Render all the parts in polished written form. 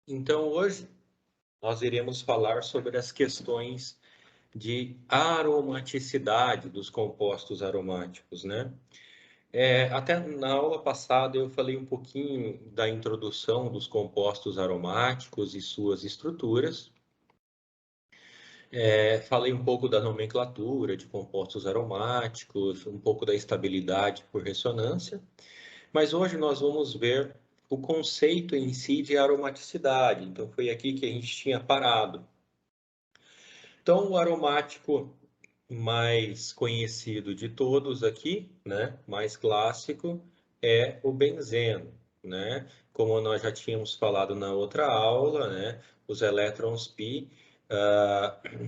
Então, hoje nós iremos falar sobre as questões de aromaticidade dos compostos aromáticos, né? Até na aula passada eu falei um pouquinho da introdução dos compostos aromáticos e suas estruturas. Falei um pouco da nomenclatura de compostos aromáticos, um pouco da estabilidade por ressonância, mas hoje nós vamos ver o conceito em si de aromaticidade. Então, foi aqui que a gente tinha parado. Então, o aromático mais conhecido de todos aqui, né, mais clássico, é o benzeno, né? Como nós já tínhamos falado na outra aula, né, os elétrons π,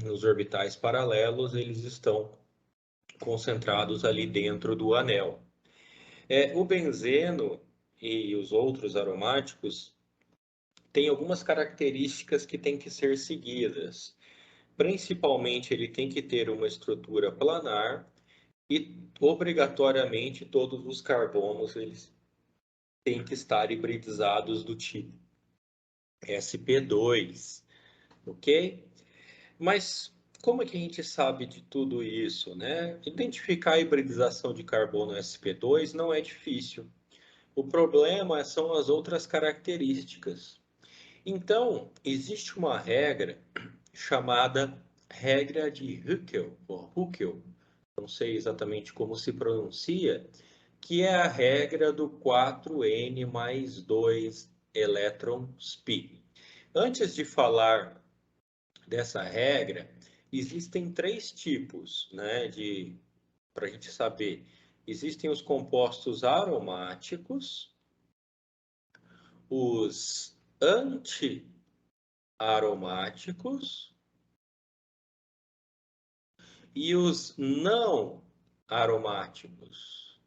nos orbitais paralelos, eles estão concentrados ali dentro do anel. O benzeno e os outros aromáticos têm algumas características que têm que ser seguidas. Principalmente, ele tem que ter uma estrutura planar e, obrigatoriamente, todos os carbonos eles têm que estar hibridizados do tipo sp2, ok? Mas como é que a gente sabe de tudo isso, né? Identificar a hibridização de carbono sp2 não é difícil. O problema são as outras características. Então, existe uma regra chamada regra de Huckel, ou Huckel, não sei exatamente como se pronuncia, que é a regra do 4n mais 2 elétrons π. Antes de falar dessa regra, existem três tipos, né, para a gente saber. Existem os compostos aromáticos, os anti-aromáticos e os não aromáticos.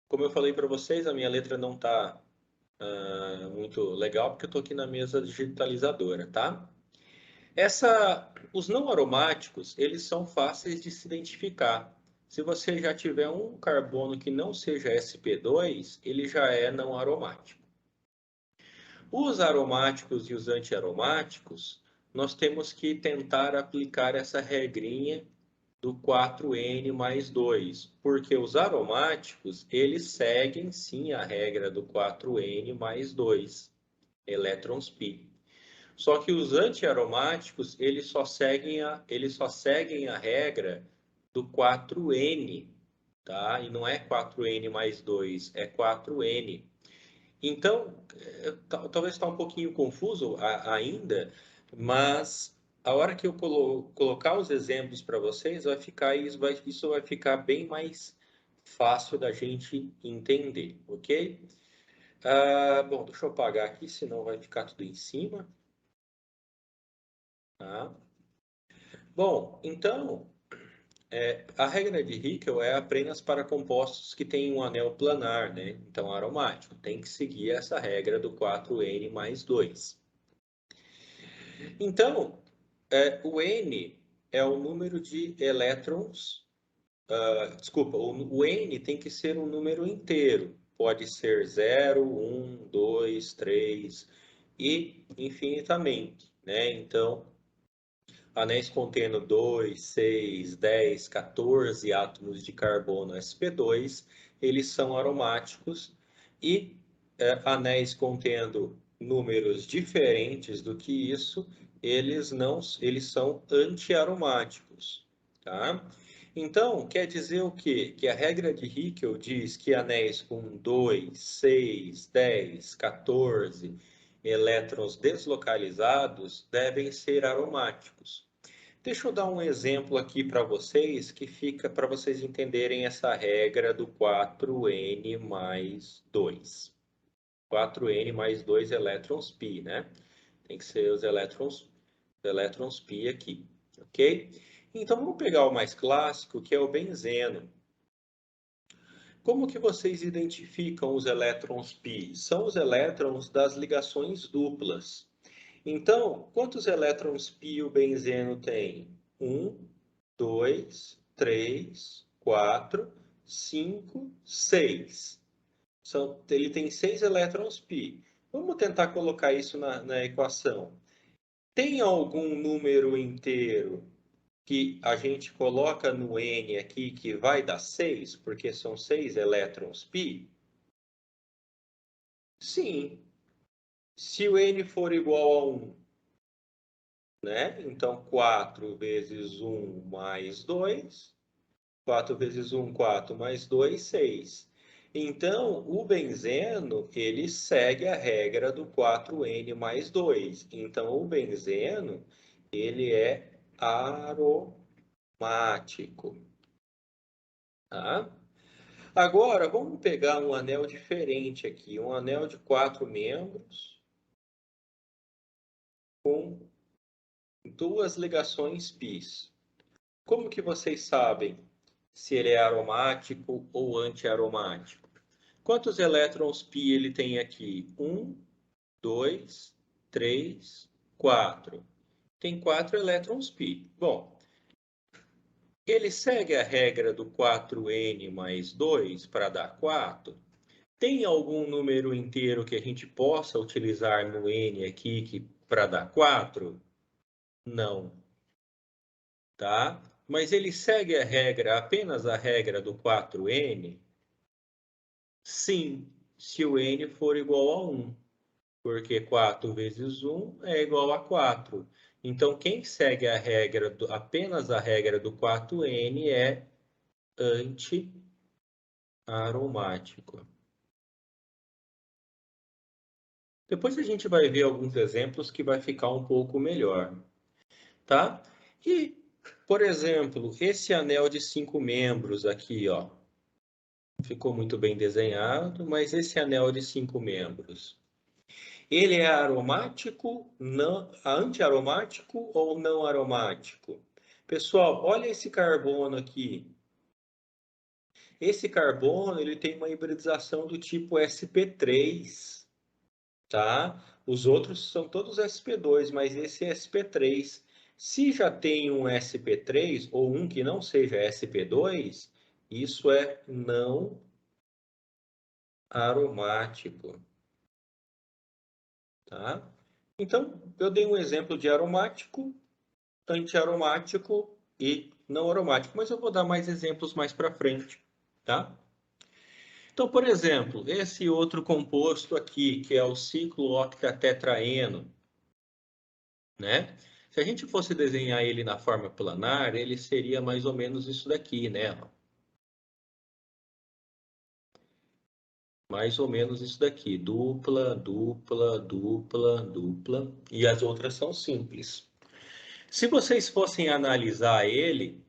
Como eu falei para vocês, a minha letra não está muito legal porque eu estou aqui na mesa digitalizadora, tá? Os não aromáticos, eles são fáceis de se identificar. Se você já tiver um carbono que não seja sp2, ele já é não aromático. Os aromáticos e os antiaromáticos, nós temos que tentar aplicar essa regrinha do 4n mais 2, porque os aromáticos, eles seguem sim a regra do 4n mais 2 elétrons π. Só que os antiaromáticos, eles só seguem a regra do 4n, tá? E não é 4n mais 2, é 4n. Então, talvez está um pouquinho confuso ainda, mas a hora que eu colocar os exemplos para vocês, isso vai ficar bem mais fácil da gente entender, ok? Bom, deixa eu apagar aqui, senão vai ficar tudo em cima. Tá? Bom, então, a regra de Hickel é apenas para compostos que têm um anel planar, né? Então, aromático. Tem que seguir essa regra do 4n mais 2. Então, o N é o número de elétrons. Desculpa, o N tem que ser um número inteiro. Pode ser 0, 1, 2, 3 e infinitamente, né? Então, anéis contendo 2, 6, 10, 14 átomos de carbono sp2, eles são aromáticos, e anéis contendo números diferentes do que isso, eles são antiaromáticos, tá? Então, quer dizer o quê? Que a regra de Hickel diz que anéis com 2, 6, 10, 14 elétrons deslocalizados devem ser aromáticos. Deixa eu dar um exemplo aqui para vocês, que fica para vocês entenderem essa regra do 4n mais 2. 4n mais 2 elétrons π, né? Tem que ser os elétrons π aqui, ok? Então, vamos pegar o mais clássico, que é o benzeno. Como que vocês identificam os elétrons π? São os elétrons das ligações duplas. Então, quantos elétrons π o benzeno tem? 1, 2, 3, 4, 5, 6. Ele tem 6 elétrons π. Vamos tentar colocar isso na equação. Tem algum número inteiro que a gente coloca no N aqui que vai dar 6, porque são 6 elétrons π? Sim. Se o N for igual a 1, né? Então, 4 vezes 1 mais 2. 4 vezes 1, 4 mais 2, 6. Então, o benzeno, ele segue a regra do 4N mais 2. Então, o benzeno, ele é aromático. Tá? Agora, vamos pegar um anel diferente aqui. Um anel de 4 membros com 2 ligações πs. Como que vocês sabem se ele é aromático ou antiaromático? Quantos elétrons π ele tem aqui? 1, 2, 3, 4. Tem 4 elétrons π. Bom, ele segue a regra do 4N mais 2 para dar 4. Tem algum número inteiro que a gente possa utilizar no N aqui para dar 4? Não. Tá? Mas ele segue a regra, apenas a regra do 4N? Sim, se o N for igual a 1. Porque 4 vezes 1 é igual a 4. Então, quem segue a regra, apenas a regra do 4N é anti-aromático. Depois a gente vai ver alguns exemplos que vai ficar um pouco melhor. Tá? E, por exemplo, esse anel de 5 membros aqui, ó, ficou muito bem desenhado, mas esse anel de 5 membros, ele é aromático, não, antiaromático ou não aromático? Pessoal, olha esse carbono aqui. Esse carbono, ele tem uma hibridização do tipo sp3, tá? Os outros são todos sp2, mas esse é sp3. Se já tem um sp3 ou um que não seja sp2, isso é não aromático, tá? Então, eu dei um exemplo de aromático, antiaromático e não aromático, mas eu vou dar mais exemplos mais para frente, tá? Então, por exemplo, esse outro composto aqui, que é o ciclooctatetraeno, né? Se a gente fosse desenhar ele na forma planar, ele seria mais ou menos isso daqui, né? Mais ou menos isso daqui, dupla, dupla, dupla, dupla, e as outras são simples. Se vocês fossem analisar ele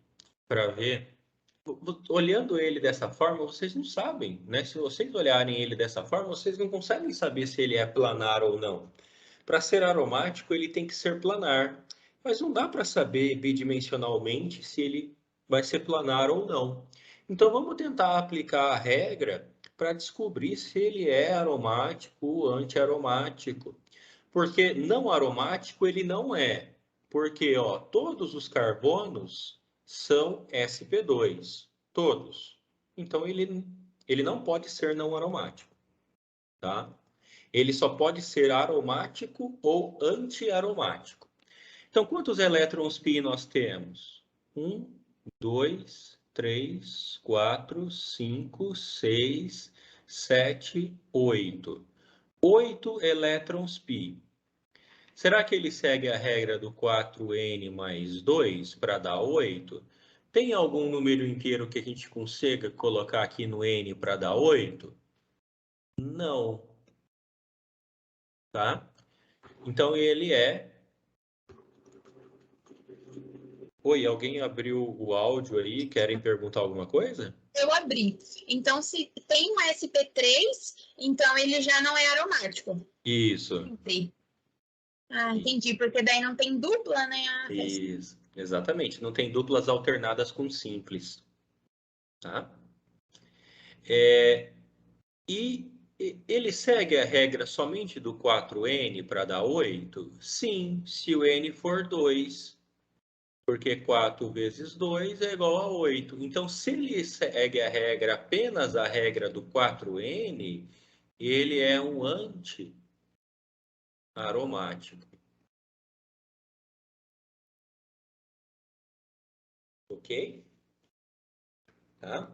para ver, olhando ele dessa forma, vocês não sabem, né? Se vocês olharem ele dessa forma, vocês não conseguem saber se ele é planar ou não. Para ser aromático, ele tem que ser planar, mas não dá para saber bidimensionalmente se ele vai ser planar ou não. Então vamos tentar aplicar a regra para descobrir se ele é aromático ou antiaromático. Porque não aromático ele não é. Porque ó, todos os carbonos são sp2. Todos. Então ele não pode ser não aromático. Tá? Ele só pode ser aromático ou antiaromático. Então, quantos elétrons π nós temos? 1, 2, 3, 4, 5, 6, 7, 8. 8 elétrons π. Será que ele segue a regra do 4N mais 2 para dar 8? Tem algum número inteiro que a gente consiga colocar aqui no N para dar 8? Não. Tá? Então ele é... Oi, alguém abriu o áudio aí? Querem perguntar alguma coisa? Eu abri. Então, se tem um sp3, então ele já não é aromático. Isso. Entendi. Ah, entendi, porque daí não tem dupla, né? Isso, exatamente. Não tem duplas alternadas com simples. Tá? E ele segue a regra somente do 4N para dar 8? Sim, se o N for 2. Porque 4 vezes 2 é igual a 8. Então, se ele segue a regra, apenas a regra do 4N, ele é um anti-aromático. Ok? Tá?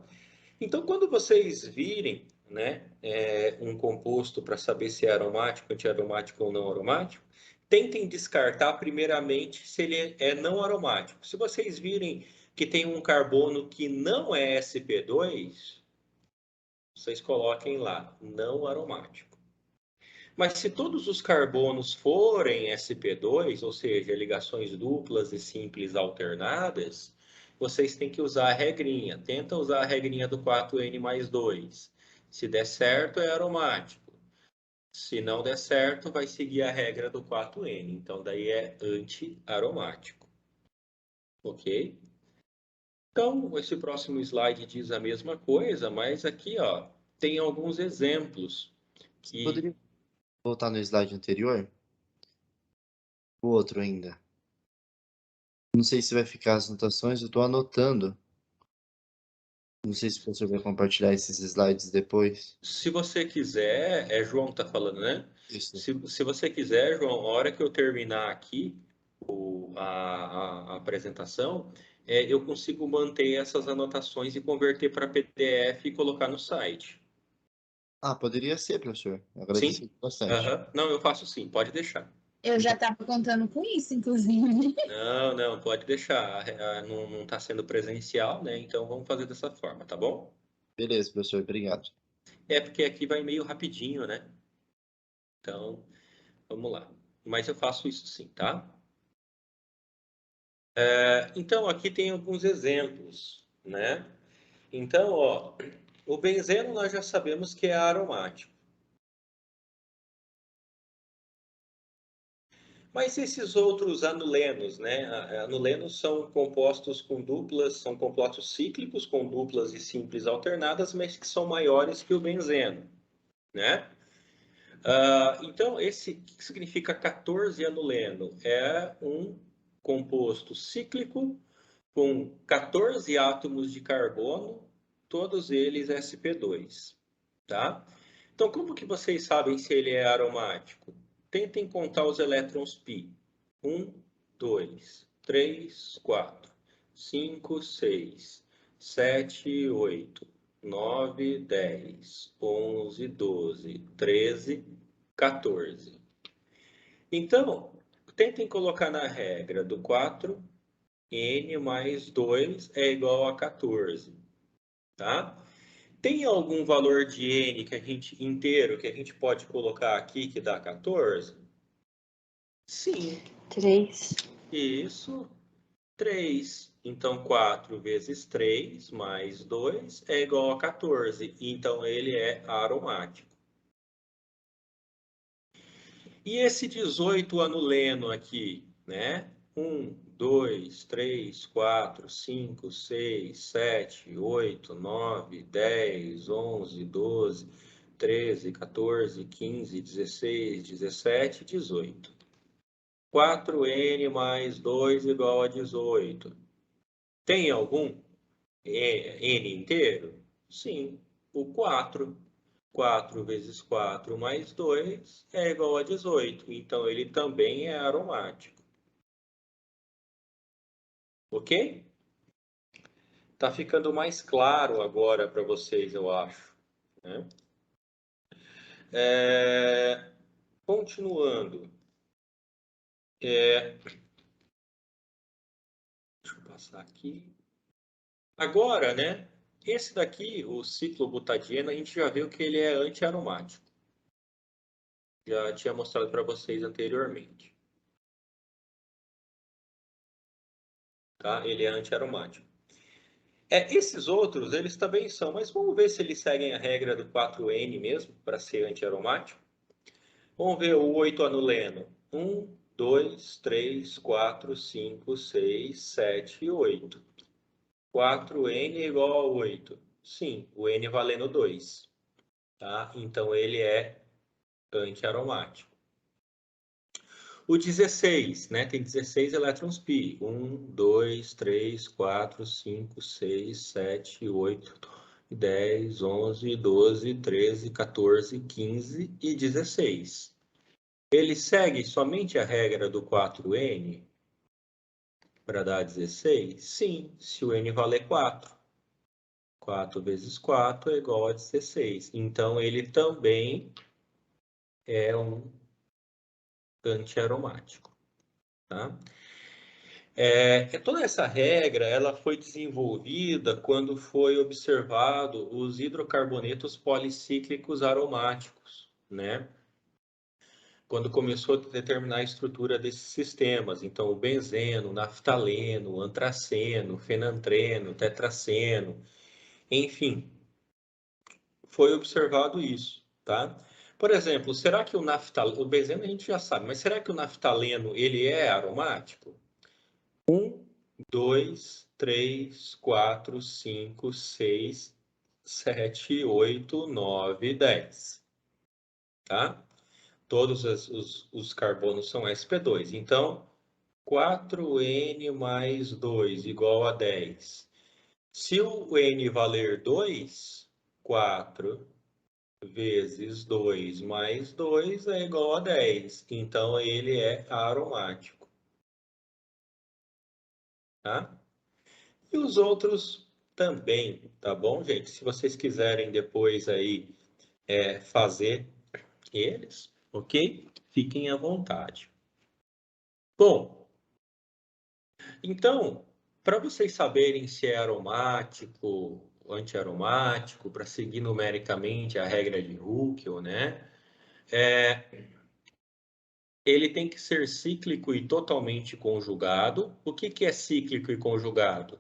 Então, quando vocês virem, né, um composto para saber se é aromático, antiaromático ou não aromático, tentem descartar primeiramente se ele é não aromático. Se vocês virem que tem um carbono que não é sp2, vocês coloquem lá, não aromático. Mas se todos os carbonos forem sp2, ou seja, ligações duplas e simples alternadas, vocês têm que usar a regrinha. Tenta usar a regrinha do 4N mais 2. Se der certo, é aromático. Se não der certo, vai seguir a regra do 4N. Então, daí é anti-aromático. Ok? Então, esse próximo slide diz a mesma coisa, mas aqui, ó, tem alguns exemplos Você que poderia voltar no slide anterior? O outro ainda. Não sei se vai ficar as anotações, eu estou anotando. Não sei se o professor vai compartilhar esses slides depois. Se você quiser, é João que está falando, né? Isso. Se você quiser, João, a hora que eu terminar aqui a apresentação, eu consigo manter essas anotações e converter para PDF e colocar no site. Ah, poderia ser, professor. Eu Sim? agradeço bastante. Aham. Não, eu faço sim, pode deixar. Eu já estava contando com isso, inclusive. Não, não, pode deixar. Não está sendo presencial, né? Então vamos fazer dessa forma, tá bom? Beleza, professor. Obrigado. É porque aqui vai meio rapidinho, né? Então, vamos lá. Mas eu faço isso sim, tá? Então, aqui tem alguns exemplos, né? Então, ó, o benzeno nós já sabemos que é aromático. Mas esses outros anulenos, né? Anulenos são compostos com duplas, são compostos cíclicos com duplas e simples alternadas, mas que são maiores que o benzeno, né? Então, o que significa 14 anuleno? É um composto cíclico com 14 átomos de carbono, todos eles sp2, tá? Então, como que vocês sabem se ele é aromático? Tentem contar os elétrons π. 1, 2, 3, 4, 5, 6, 7, 8, 9, 10, 11, 12, 13, 14. Então, tentem colocar na regra do 4, n mais 2 é igual a 14, tá? Tem algum valor de n inteiro que a gente pode colocar aqui que dá 14? Sim. 3. Isso, 3. Então, 4 vezes 3 mais 2 é igual a 14. Então, ele é aromático. E esse 18 anuleno aqui, né? 1, 2, 3, 4, 5, 6, 7, 8, 9, 10, 11, 12, 13, 14, 15, 16, 17, 18. 4n mais 2 igual a 18. Tem algum n inteiro? Sim, o 4. 4 vezes 4 mais 2 é igual a 18. Então, ele também é aromático. Ok? Tá ficando mais claro agora para vocês, eu acho, né? Continuando. Deixa eu passar aqui. Agora, né? Esse daqui, o ciclobutadieno, a gente já viu que ele é antiaromático. Já tinha mostrado para vocês anteriormente. Tá? Ele é antiaromático. Esses outros, eles também são, mas vamos ver se eles seguem a regra do 4N mesmo, para ser antiaromático. Vamos ver o 8-anuleno. 1, 2, 3, 4, 5, 6, 7 e 8. 4N é igual a 8. Sim, o N valendo 2. Tá? Então, ele é antiaromático. O 16, né? Tem 16 elétrons pi. 1, 2, 3, 4, 5, 6, 7, 8, 10, 11, 12, 13, 14, 15 e 16. Ele segue somente a regra do 4n para dar 16? Sim, se o n valer 4. 4 vezes 4 é igual a 16. Então, ele também é um antiaromático. Tá? Toda essa regra ela foi desenvolvida quando foi observado os hidrocarbonetos policíclicos aromáticos, né? Quando começou a determinar a estrutura desses sistemas. Então, o benzeno, naftaleno, antraceno, fenantreno, tetraceno, enfim, foi observado isso, tá? Por exemplo, será que o naftaleno, o benzeno a gente já sabe, mas será que o naftaleno ele é aromático? 1, 2, 3, 4, 5, 6, 7, 8, 9, 10. Tá? Todos os carbonos são sp2. Então, 4n mais 2 igual a 10. Se o n valer 2, 4 vezes 2 mais 2 é igual a 10. Então, ele é aromático. Tá? E os outros também, tá bom, gente? Se vocês quiserem depois aí fazer eles, ok? Fiquem à vontade. Bom, então, para vocês saberem se é aromático ou antiaromático, para seguir numericamente a regra de Huckel, né? Ele tem que ser cíclico e totalmente conjugado. O que é cíclico e conjugado?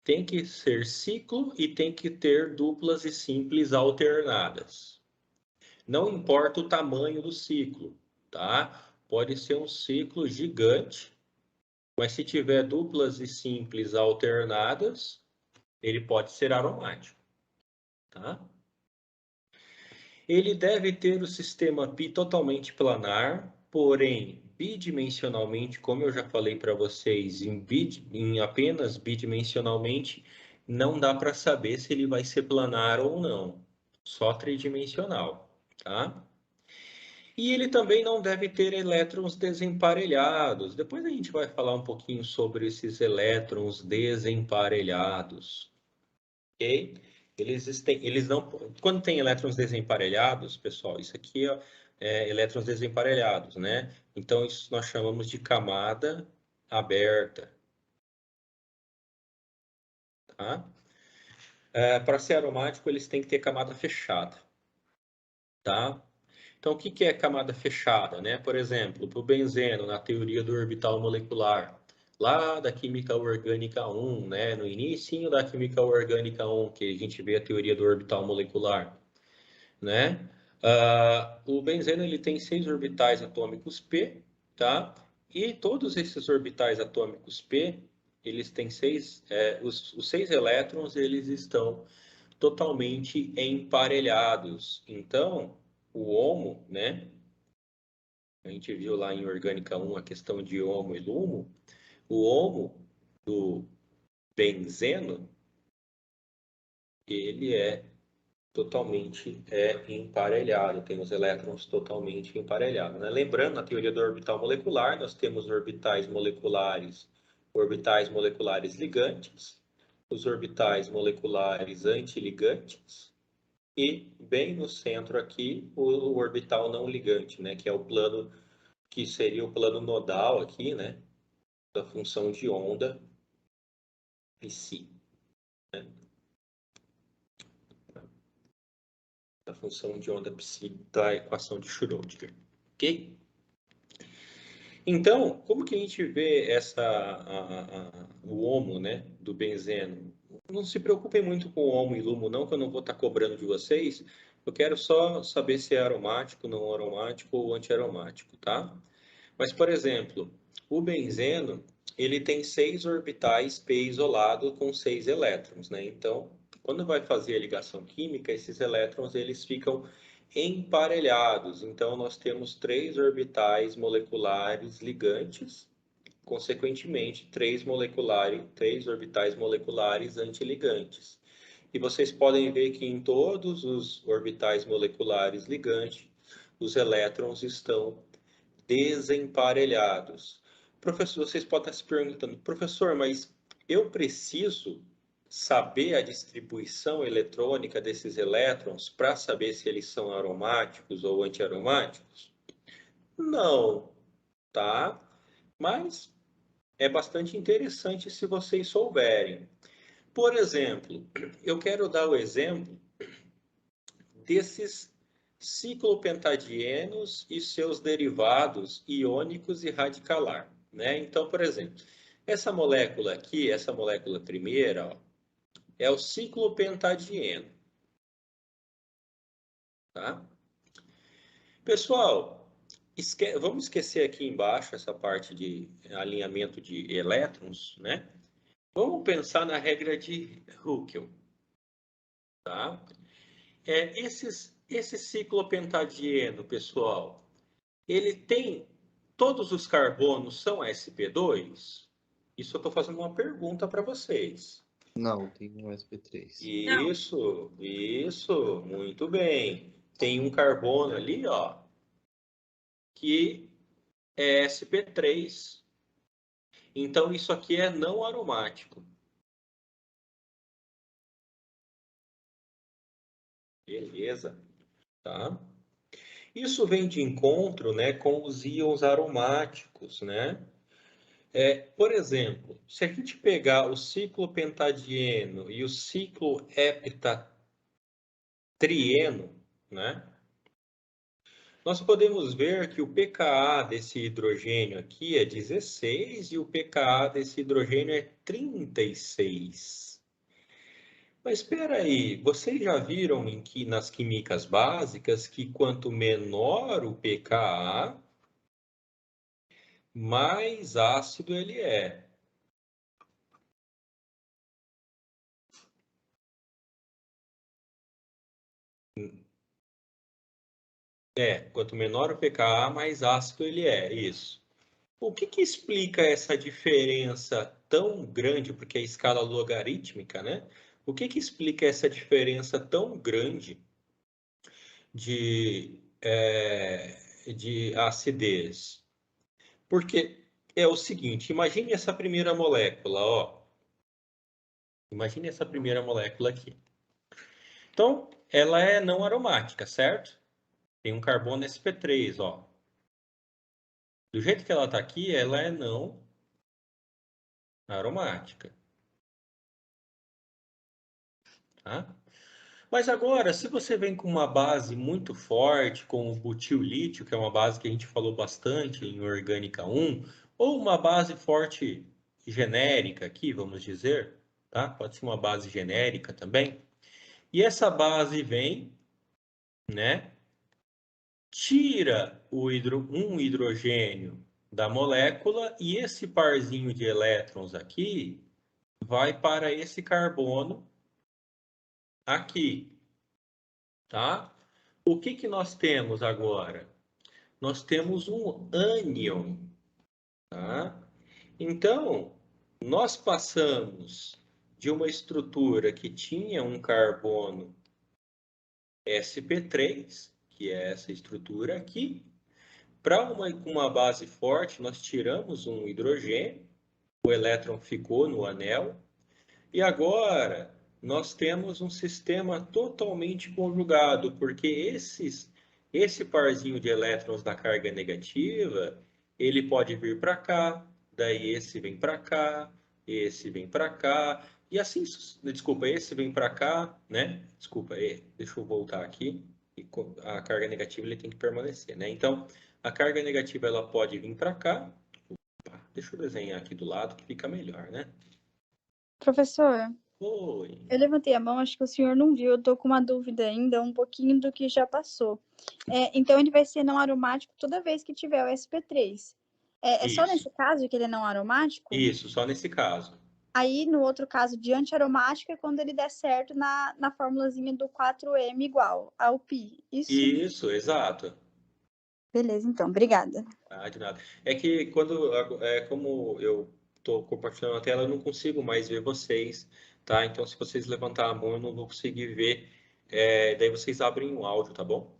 Tem que ser ciclo e tem que ter duplas e simples alternadas. Não importa o tamanho do ciclo, tá? Pode ser um ciclo gigante, mas se tiver duplas e simples alternadas, ele pode ser aromático, tá? Ele deve ter o sistema pi totalmente planar, porém, bidimensionalmente, como eu já falei para vocês, em apenas bidimensionalmente, não dá para saber se ele vai ser planar ou não, só tridimensional, tá? E ele também não deve ter elétrons desemparelhados. Depois a gente vai falar um pouquinho sobre esses elétrons desemparelhados, ok? Eles não, quando tem elétrons desemparelhados, pessoal, isso aqui é elétrons desemparelhados, né? Então, isso nós chamamos de camada aberta, tá? Para ser aromático, eles têm que ter camada fechada, tá? Então, o que é camada fechada, né? Por exemplo, para o benzeno, na teoria do orbital molecular, lá da química orgânica 1, né? No início da química orgânica 1, que a gente vê a teoria do orbital molecular, né? O benzeno ele tem 6 orbitais atômicos p, tá? E todos esses orbitais atômicos p, eles têm os 6 elétrons, eles estão totalmente emparelhados. Então, o HOMO, né? A gente viu lá em Orgânica 1 a questão de HOMO e LUMO. O HOMO do benzeno, ele é totalmente emparelhado, tem os elétrons totalmente emparelhados, né? Lembrando, na teoria do orbital molecular, nós temos orbitais moleculares ligantes, os orbitais moleculares antiligantes, e bem no centro aqui, o orbital não ligante, né? Que é o plano, que seria o plano nodal aqui, né? Da função de onda psi, né? Da função de onda psi da equação de Schrödinger, ok? Então, como que a gente vê o HOMO, né, do benzeno? Não se preocupem muito com o HOMO e LUMO, não, que eu não vou estar cobrando de vocês. Eu quero só saber se é aromático, não aromático ou antiaromático, tá? Mas, por exemplo, o benzeno, ele tem 6 orbitais p isolado com 6 elétrons, né? Então, quando vai fazer a ligação química, esses elétrons eles ficam emparelhados. Então, nós temos 3 orbitais moleculares ligantes, consequentemente, 3 orbitais moleculares antiligantes. E vocês podem ver que em todos os orbitais moleculares ligantes, os elétrons estão desemparelhados. Professor, vocês podem estar se perguntando, professor, mas eu preciso saber a distribuição eletrônica desses elétrons para saber se eles são aromáticos ou antiaromáticos? Não, tá? Mas é bastante interessante se vocês souberem. Por exemplo, eu quero dar o exemplo desses ciclopentadienos e seus derivados iônicos e radicalar, né? Então, por exemplo, essa molécula aqui, essa molécula primeira, ó, é o ciclopentadieno, tá? Pessoal, vamos esquecer aqui embaixo essa parte de alinhamento de elétrons, né? Vamos pensar na regra de Huckel, tá? Esse ciclopentadieno, pessoal, ele tem... Todos os carbonos são sp2? Isso eu estou fazendo uma pergunta para vocês. Não, tem um sp3. Isso, muito bem. Tem um carbono ali, ó, que é sp3. Então, isso aqui é não aromático. Beleza, tá? Isso vem de encontro, né, com os íons aromáticos, né? Por exemplo, se a gente pegar o ciclopentadieno e o cicloheptatrieno, né? Nós podemos ver que o pKa desse hidrogênio aqui é 16 e o pKa desse hidrogênio é 36. Mas espera aí, vocês já viram nas químicas básicas que quanto menor o pKa, mais ácido ele é. Quanto menor o pKa, mais ácido ele é, isso. O que explica essa diferença tão grande, porque é escala logarítmica, né? O que explica essa diferença tão grande de acidez? Porque é o seguinte, imagine essa primeira molécula, ó. Imagine essa primeira molécula aqui. Então, ela é não aromática, certo? Tem um carbono sp3, ó. Do jeito que ela está aqui, ela é não aromática. Tá? Mas agora, se você vem com uma base muito forte, como o butil-lítio, que é uma base que a gente falou bastante em Orgânica 1, ou uma base forte genérica aqui, vamos dizer, tá? Pode ser uma base genérica também. E essa base vem, né? Tira um hidrogênio da molécula e esse parzinho de elétrons aqui vai para esse carbono aqui, tá? O que nós temos agora? Nós temos um ânion, tá? Então, nós passamos de uma estrutura que tinha um carbono sp3, que é essa estrutura aqui, para uma base forte, nós tiramos um hidrogênio, o elétron ficou no anel, e agora nós temos um sistema totalmente conjugado, porque esse parzinho de elétrons da carga negativa, ele pode vir para cá, daí esse vem para cá, esse vem para cá, e assim, desculpa, esse vem para cá, né? Desculpa, deixa eu voltar aqui. A carga negativa ele tem que permanecer, né? Então, a carga negativa ela pode vir para cá. Opa, deixa eu desenhar aqui do lado que fica melhor, né? Professor, Oi. eu levantei a mão, acho que o senhor não viu, eu tô com uma dúvida ainda, um pouquinho do que já passou. Então, ele vai ser não aromático toda vez que tiver o sp3. É só nesse caso que ele é não aromático? Isso, só nesse caso. Aí, no outro caso de antiaromático, é quando ele der certo na formulazinha do 4M igual ao pi. Isso, exato. Beleza, então. Obrigada. Ah, de nada. É que como eu estou compartilhando a tela, eu não consigo mais ver vocês, tá? Então, se vocês levantar a mão, eu não vou conseguir ver. Daí vocês abrem o áudio, tá bom?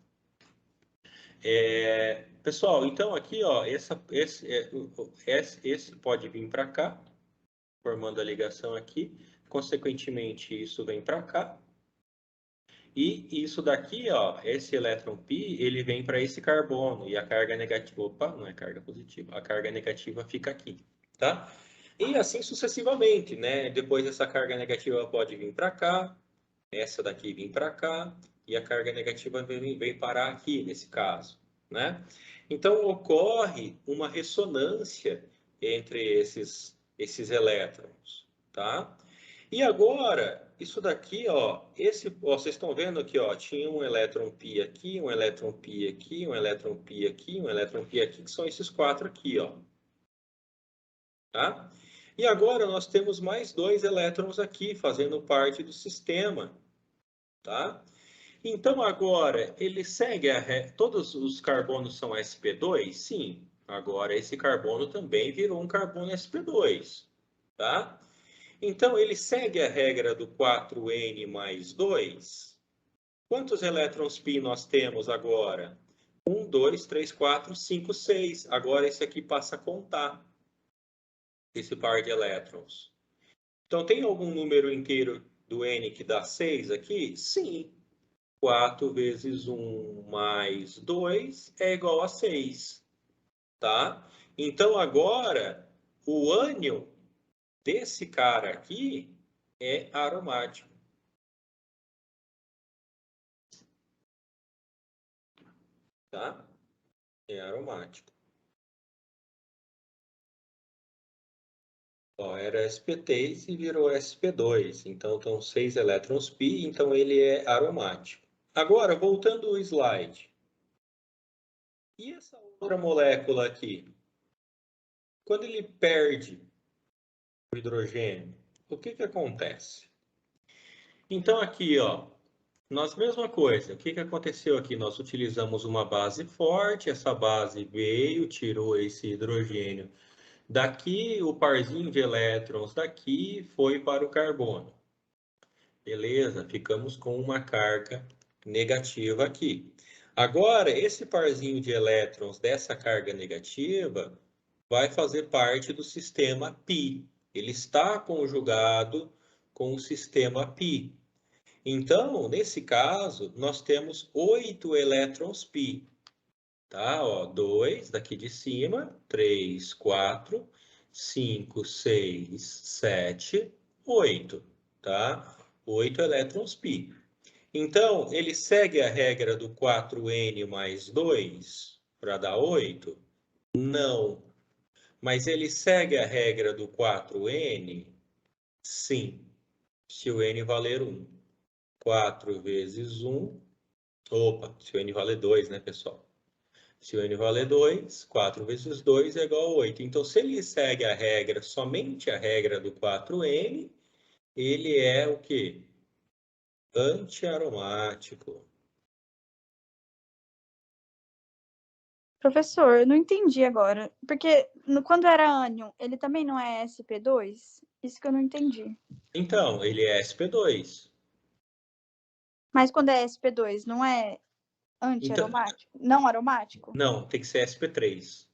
Pessoal, então aqui, ó, esse pode vir para cá, formando a ligação aqui. Consequentemente, isso vem para cá. E isso daqui, ó, esse elétron π, ele vem para esse carbono e a carga negativa, opa, não é carga positiva, a carga negativa fica aqui, tá? E assim sucessivamente, né? Depois essa carga negativa pode vir para cá, essa daqui vir para cá e a carga negativa vem parar aqui nesse caso, né? Então ocorre uma ressonância entre esses elétrons, tá? E agora, isso daqui, ó, vocês estão vendo aqui, ó, tinha um elétron π aqui, um elétron π aqui, um elétron π aqui, um elétron π aqui, que são esses 4 aqui, ó. Tá? E agora nós temos mais 2 elétrons aqui, fazendo parte do sistema, tá? Então agora, ele segue todos os carbonos são sp2? Sim. Agora esse carbono também virou um carbono sp2, tá? Então, ele segue a regra do 4N mais 2. Quantos elétrons π nós temos agora? 1, 2, 3, 4, 5, 6. Agora, esse aqui passa a contar esse par de elétrons. Então, tem algum número inteiro do N que dá 6 aqui? Sim. 4 vezes 1 mais 2 é igual a 6. Tá? Então, agora, o ânion desse cara aqui é aromático. Tá? É aromático. Ó, era sp3 e virou sp2. Então, estão 6 elétrons π, então ele é aromático. Agora, voltando ao slide. E essa outra molécula aqui? Quando ele perde o hidrogênio, o que acontece? Então, aqui, ó, nós, mesma coisa. O que aconteceu aqui? Nós utilizamos uma base forte, essa base veio, tirou esse hidrogênio daqui, o parzinho de elétrons daqui foi para o carbono. Beleza, ficamos com uma carga negativa aqui. Agora, esse parzinho de elétrons dessa carga negativa vai fazer parte do sistema π. Ele está conjugado com o sistema π. Então, nesse caso, nós temos 8 elétrons π. Tá? Ó, 2 daqui de cima, 3, 4, 5, 6, 7, 8. Tá? 8 elétrons π. Então, ele segue a regra do 4N mais 2 para dar 8? Não. Mas ele segue a regra do 4N? Sim. Se o N valer 1. 4 vezes 1. Opa, se o N valer 2, né, pessoal? Se o N valer 2, 4 vezes 2 é igual a 8. Então, se ele segue a regra, somente a regra do 4N, ele é o quê? Antiaromático. Professor, eu não entendi agora. Porque quando era ânion, ele também não é sp2? Isso que eu não entendi. Então, ele é sp2. Mas quando é sp2, não é Então, antiaromático? Não aromático? não, tem que ser sp3.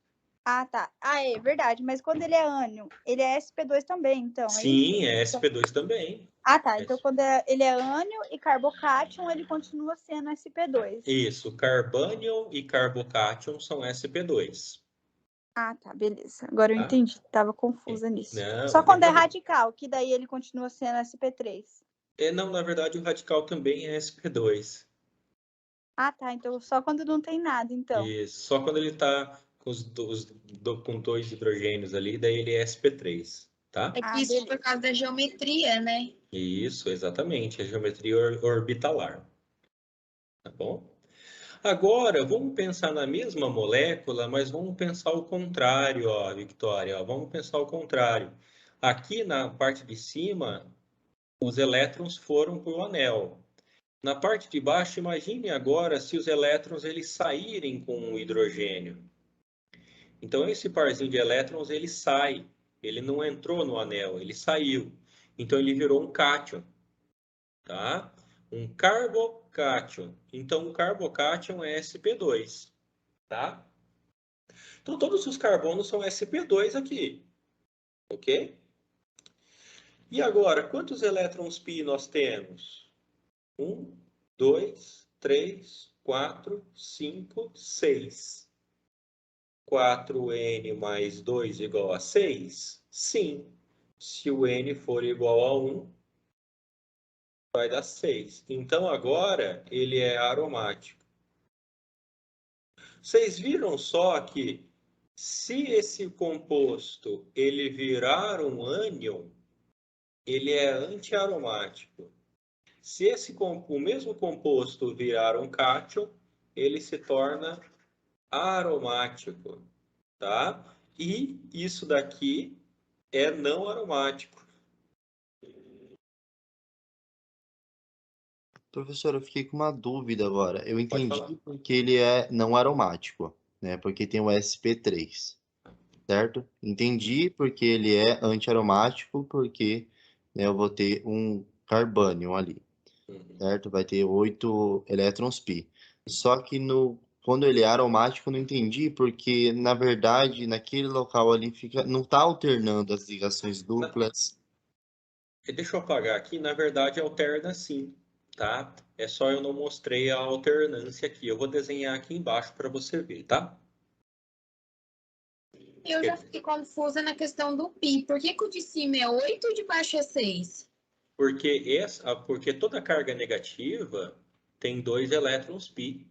Ah, tá. Ah, é verdade. Mas quando ele é ânion, ele é sp2 também, então, é isso? Sim, é sp2 também. Ah, tá. Então, quando ele é ânion e carbocátion, ele continua sendo sp2. Isso, carbânion e carbocátion são sp2. Ah, tá. Beleza. Agora eu Tá? entendi. Tava confusa nisso. Não, Só não tem quando é problema. radical, que daí ele continua sendo sp3. Não, na verdade, o radical também é sp2. Ah, tá. Então, só quando não tem nada, então. Isso, só quando ele está com 2 hidrogênios ali, daí ele é sp3, tá? É que isso beleza. por causa da geometria, né? Isso, exatamente, a geometria orbitalar. Tá bom? Agora, vamos pensar na mesma molécula, mas vamos pensar o contrário, ó, Victoria. Ó, vamos pensar o contrário. Aqui na parte de cima, os elétrons foram para o anel. Na parte de baixo, imagine agora se os elétrons eles saírem com o hidrogênio. Então, esse parzinho de elétrons, ele sai. Ele não entrou no anel, ele saiu. Então, ele virou um cátion. Tá? Um carbocátion. Então, o carbocátion é sp2. Tá? Então, todos os carbonos são sp2 aqui. Ok? E agora, quantos elétrons π nós temos? 1, 2, 3, 4, 5, 6. 4n mais 2 igual a 6? Sim. Se o n for igual a 1, vai dar 6. Então, agora, ele é aromático. Vocês viram só que, se esse composto ele virar um ânion, ele é antiaromático. Se o mesmo composto virar um cátion, ele se torna aromático, tá? E isso daqui é não aromático. Professor, eu fiquei com uma dúvida agora. Eu Pode entendi falar. porque ele é não aromático, né? Porque tem o sp3, certo? Entendi porque ele é antiaromático, porque, né, eu vou ter um carbânion ali, certo? Vai ter 8 elétrons π. Só que quando ele é aromático, eu não entendi, porque, na verdade, naquele local ali não está alternando as ligações duplas. Deixa eu apagar aqui. Na verdade, alterna sim, tá? É só eu não mostrei a alternância aqui. Eu vou desenhar aqui embaixo para você ver, tá? Eu já fiquei confusa na questão do π. Por que o de cima é 8 e o de baixo é 6? Porque toda carga negativa tem 2 elétrons π.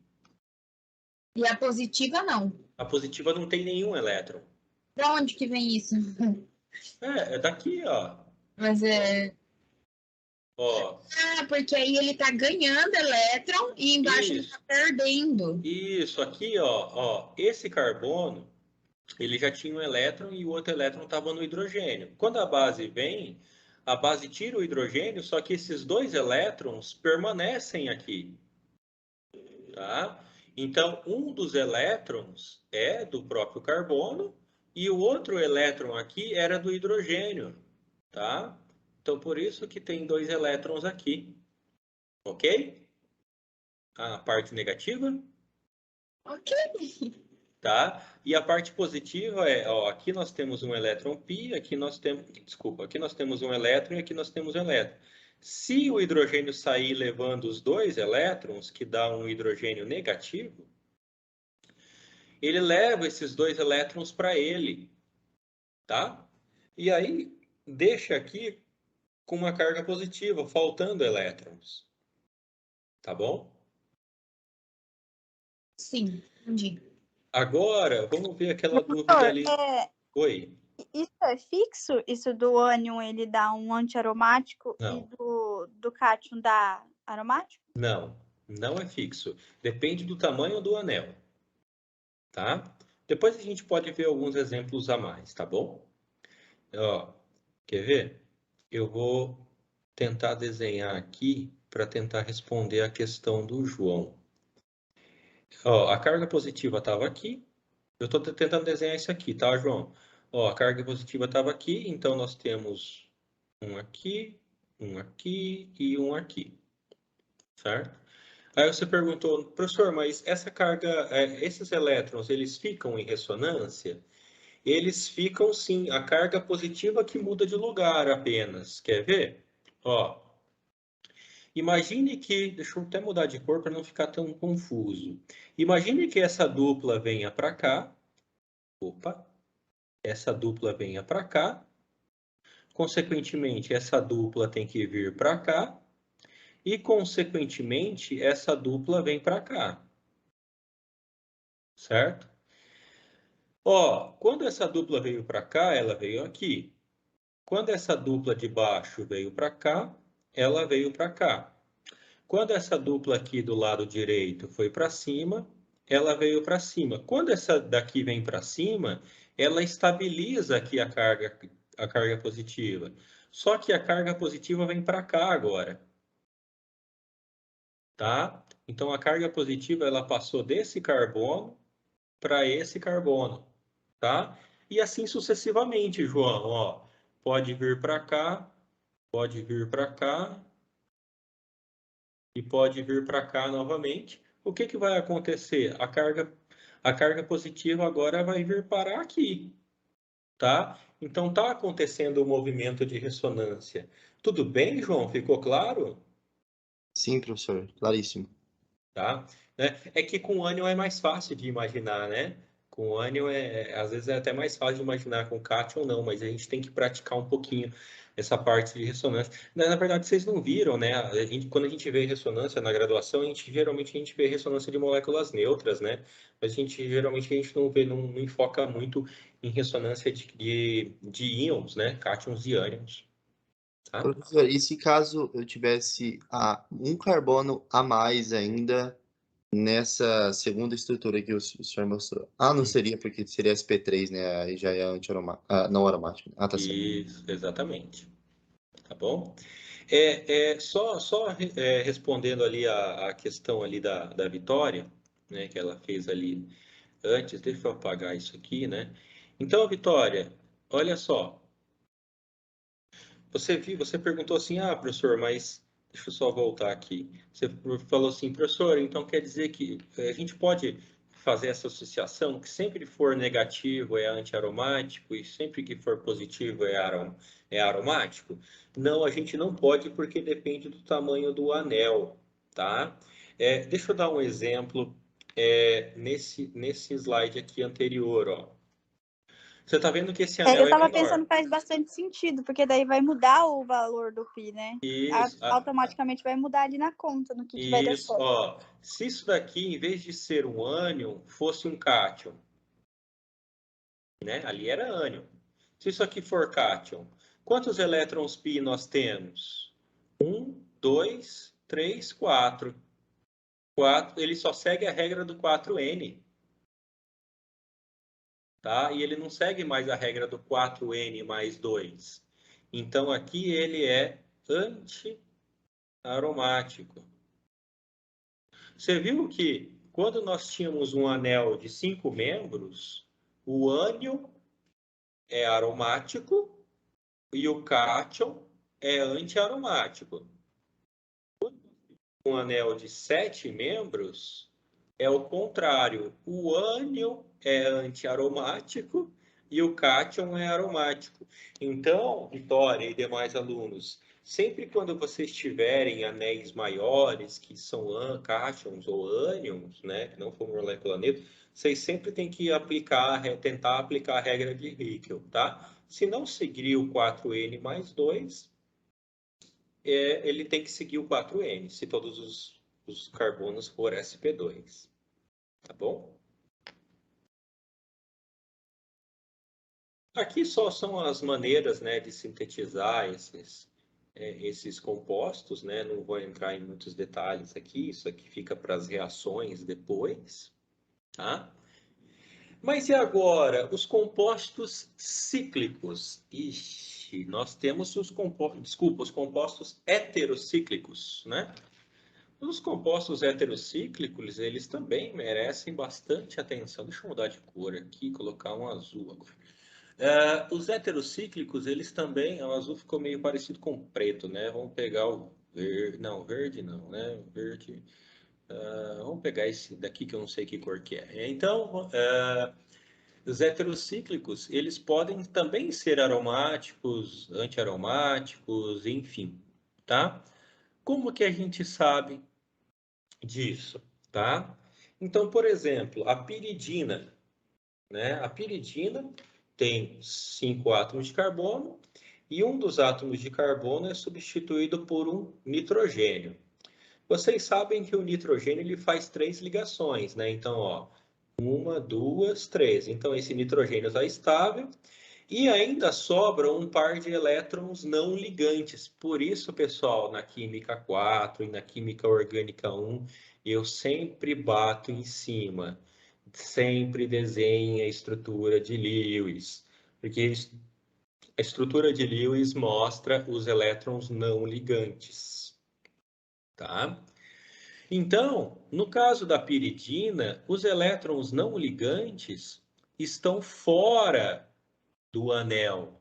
E a positiva não. A positiva não tem nenhum elétron. Da onde que vem isso? É daqui, ó. Mas é... Ó, Ah, porque aí ele tá ganhando elétron e embaixo ele tá perdendo. isso aqui, ó, esse carbono, ele já tinha um elétron e o outro elétron estava no hidrogênio. Quando a base vem, a base tira o hidrogênio, só que esses 2 elétrons permanecem aqui, tá? Então, um dos elétrons é do próprio carbono e o outro elétron aqui era do hidrogênio, tá? Então, por isso que tem 2 elétrons aqui, ok? A parte negativa. Ok. Tá? E a parte positiva é, ó, aqui nós temos um elétron π, aqui nós temos, desculpa, aqui nós temos um elétron e aqui nós temos um elétron. Se o hidrogênio sair levando os 2 elétrons, que dá um hidrogênio negativo, ele leva esses 2 elétrons para ele, tá? E aí deixa aqui com uma carga positiva, faltando elétrons. Tá bom? Sim, entendi. Agora, vamos ver aquela dúvida Professor, ali. Oi. Isso é fixo? Isso do ânion, ele dá um antiaromático Não. e do cátion dá aromático? Não, não é fixo. Depende do tamanho do anel, tá? Depois a gente pode ver alguns exemplos a mais, tá bom? Ó, quer ver? Eu vou tentar desenhar aqui para tentar responder a questão do João. Ó, a carga positiva estava aqui. Eu estou tentando desenhar isso aqui, tá, João? Ó, a carga positiva estava aqui, então nós temos um aqui e um aqui, certo? Aí você perguntou, professor, mas essa carga, esses elétrons, eles ficam em ressonância? Eles ficam sim, a carga positiva que muda de lugar apenas. Quer ver? Ó, imagine que, deixa eu até mudar de cor para não ficar tão confuso. Imagine que essa dupla venha para cá. Opa, essa dupla venha para cá. Consequentemente, essa dupla tem que vir para cá. E, consequentemente, essa dupla vem para cá. Certo? Ó, quando essa dupla veio para cá, ela veio aqui. Quando essa dupla de baixo veio para cá, ela veio para cá. Quando essa dupla aqui do lado direito foi para cima, ela veio para cima. Quando essa daqui vem para cima, ela estabiliza aqui a carga a carga positiva. Só que a carga positiva vem para cá agora. Tá? Então, a carga positiva ela passou desse carbono para esse carbono. Tá? E assim sucessivamente, João. Ó, pode vir para cá, pode vir para cá e pode vir para cá novamente. O que vai acontecer? A carga positiva agora vai vir parar aqui. Tá? Então, está acontecendo o movimento de ressonância. Tudo bem, João? Ficou claro? Sim, professor, claríssimo. Tá? É que com ânion é mais fácil de imaginar, né? Com ânion, às vezes é até mais fácil de imaginar, com cátion não, mas a gente tem que praticar um pouquinho essa parte de ressonância. Na verdade, vocês não viram, né? Quando a gente vê ressonância na graduação, geralmente a gente vê ressonância de moléculas neutras, né? Mas geralmente a gente não vê, não enfoca muito em ressonância de íons, né? Cátions e ânions. Tá? Professor, e se caso eu tivesse um carbono a mais ainda nessa segunda estrutura que o senhor mostrou? Não seria, porque seria SP3, né? Aí já é anti-aromático, não aromático. Tá certo. Isso, exatamente. Tá bom? Só respondendo ali a questão ali da Vitória, né, que ela fez ali antes, deixa eu apagar isso aqui, né? Então, Vitória, olha só, você perguntou assim, professor, mas deixa eu só voltar aqui. Você falou assim, professor, então quer dizer que a gente pode fazer essa associação que sempre for negativo é antiaromático e sempre que for positivo é aromático? Não, a gente não pode porque depende do tamanho do anel, tá? Deixa eu dar um exemplo nesse slide aqui anterior, ó. Você está vendo que esse anel Eu é tava menor. pensando que faz bastante sentido, porque daí vai mudar o valor do pi, né? Isso, Automaticamente vai mudar ali na conta, no que vai dar isso, certo. ó. Se isso daqui, em vez de ser um ânion, fosse um cátion, né? Ali era ânion. Se isso aqui for cátion, quantos elétrons pi nós temos? 1, 2, 3, 4. 4, ele só segue a regra do 4N. Tá? E ele não segue mais a regra do 4N mais 2. Então, aqui ele é anti-aromático. Você viu que quando nós tínhamos um anel de 5 membros, o ânion é aromático e o cátion é antiaromático. Um anel de 7 membros é o contrário. O ânion é antiaromático e o cátion é aromático. Então, Vitória e demais alunos, sempre quando vocês tiverem anéis maiores, que são cátions ou ânions, né, que não for molécula neutra, vocês sempre têm que tentar aplicar a regra de Hickel, tá? Se não seguir o 4N mais 2, ele tem que seguir o 4N, se todos os carbonos for sp2. Tá bom? Aqui só são as maneiras, né, de sintetizar esses compostos, né? Não vou entrar em muitos detalhes aqui, isso aqui fica para as reações depois, tá? Mas e agora, os compostos cíclicos? Ixi, nós temos os compostos heterocíclicos, né? Os compostos heterocíclicos, eles também merecem bastante atenção. Deixa eu mudar de cor aqui, colocar um azul agora. Os heterocíclicos, eles também, o azul ficou meio parecido com o preto, né? Vamos pegar o verde, não, verde não, né? Verde, vamos pegar esse daqui que eu não sei que cor que é. Então, os heterocíclicos, eles podem também ser aromáticos, antiaromáticos, enfim, tá? Como que a gente sabe disso, tá? Então, por exemplo, a piridina, né? A piridina tem 5 átomos de carbono e um dos átomos de carbono é substituído por um nitrogênio. Vocês sabem que o nitrogênio ele faz 3 ligações, né? Então, ó, 1, 2, 3. Então, esse nitrogênio está estável e ainda sobra um par de elétrons não ligantes. Por isso, pessoal, na química 4 e na química orgânica 1, eu sempre bato em cima. Sempre desenhe a estrutura de Lewis. Porque A estrutura de Lewis mostra os elétrons não ligantes, tá? Então, no caso da piridina, os elétrons não ligantes estão fora do anel,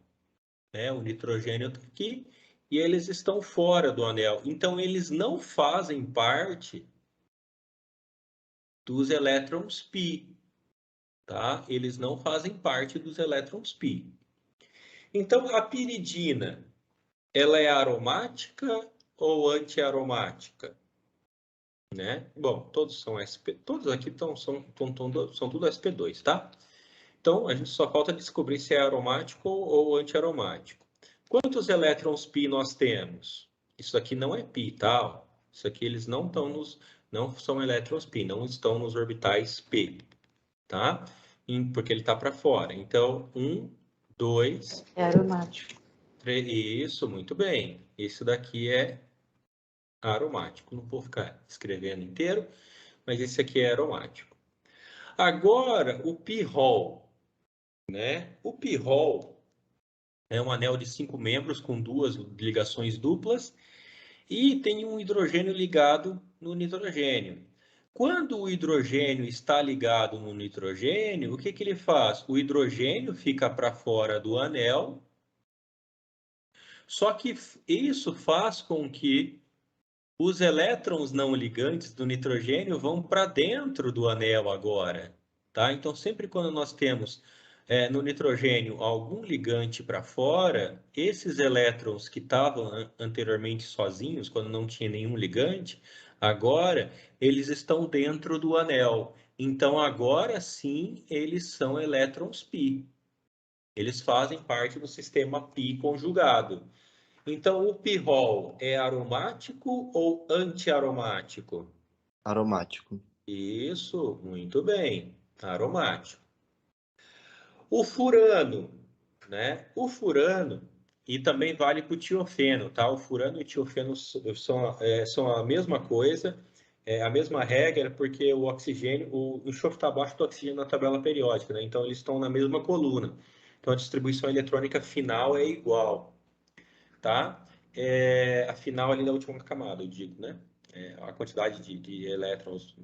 né? O nitrogênio está aqui e eles estão fora do anel. Então, eles não fazem parte dos elétrons π, tá? Eles não fazem parte dos elétrons π. Então, a piridina, ela é aromática ou antiaromática? Né? Bom, todos são SP, todos aqui são tudo SP2, tá? Então, a gente só falta descobrir se é aromático ou antiaromático. Quantos elétrons π nós temos? Isso aqui não é π, tá? Isso aqui eles não são elétrons π, não estão nos orbitais p, tá? Porque ele está para fora. Então, 1, 2... É aromático. 3, isso, muito bem. Isso daqui é aromático. Não vou ficar escrevendo inteiro, mas esse aqui é aromático. Agora, o pirrol, né? O pirrol é um anel de 5 membros com 2 ligações duplas e tem um hidrogênio ligado no nitrogênio. Quando o hidrogênio está ligado no nitrogênio, o que ele faz? O hidrogênio fica para fora do anel, só que isso faz com que os elétrons não ligantes do nitrogênio vão para dentro do anel agora, tá? Então, sempre quando nós temos no nitrogênio algum ligante para fora, esses elétrons que estavam anteriormente sozinhos, quando não tinha nenhum ligante, agora eles estão dentro do anel. Então, agora sim, eles são elétrons π. Eles fazem parte do sistema π conjugado. Então, o pirrol é aromático ou antiaromático? Aromático. Isso, muito bem, aromático. O furano, né? O furano, e também vale para o tiofeno, tá? O furano e o tiofeno são a mesma coisa, a mesma regra, porque o oxigênio, o enxofre está abaixo do oxigênio na tabela periódica, né? Então, eles estão na mesma coluna. Então, a distribuição eletrônica final é igual, tá? A final ali da última camada, eu digo, né? A quantidade de elétrons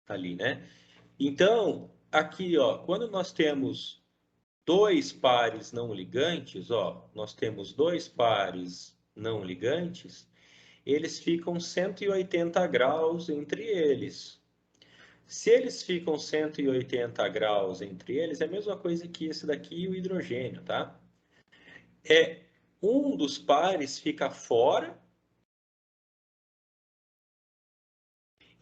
ali, né? Então, aqui, ó, quando nós temos dois pares não ligantes, ó, nós temos dois pares não ligantes, eles ficam 180 graus entre eles. Se eles ficam 180 graus entre eles, é a mesma coisa que esse daqui e o hidrogênio, tá? Um dos pares fica fora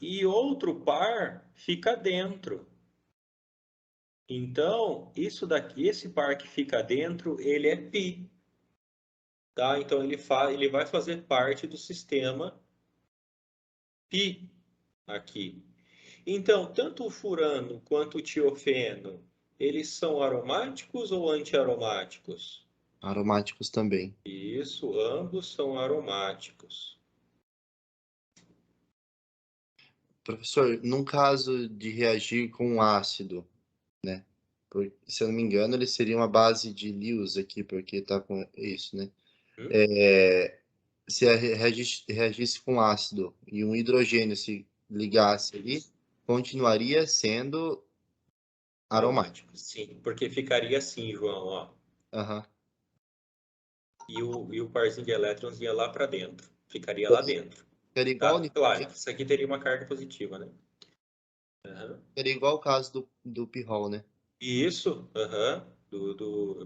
e outro par fica dentro. Então, isso daqui, esse par que fica dentro, ele é π. Tá? Então, ele vai fazer parte do sistema π aqui. Então, tanto o furano quanto o tiofeno, eles são aromáticos ou antiaromáticos? Aromáticos também. Isso, ambos são aromáticos. Professor, num caso de reagir com um ácido, né? Se eu não me engano, ele seria uma base de Lewis aqui, porque tá com isso, né? Se reagisse com ácido e um hidrogênio se ligasse ali, continuaria sendo aromático. Sim, porque ficaria assim, João, ó. Uhum. E o parzinho de elétrons ia lá para dentro. Ficaria lá dentro. Seria igual, Tá? Claro, isso aqui teria uma carga positiva, né? Uhum. seria igual o caso do pirrol, né? Isso,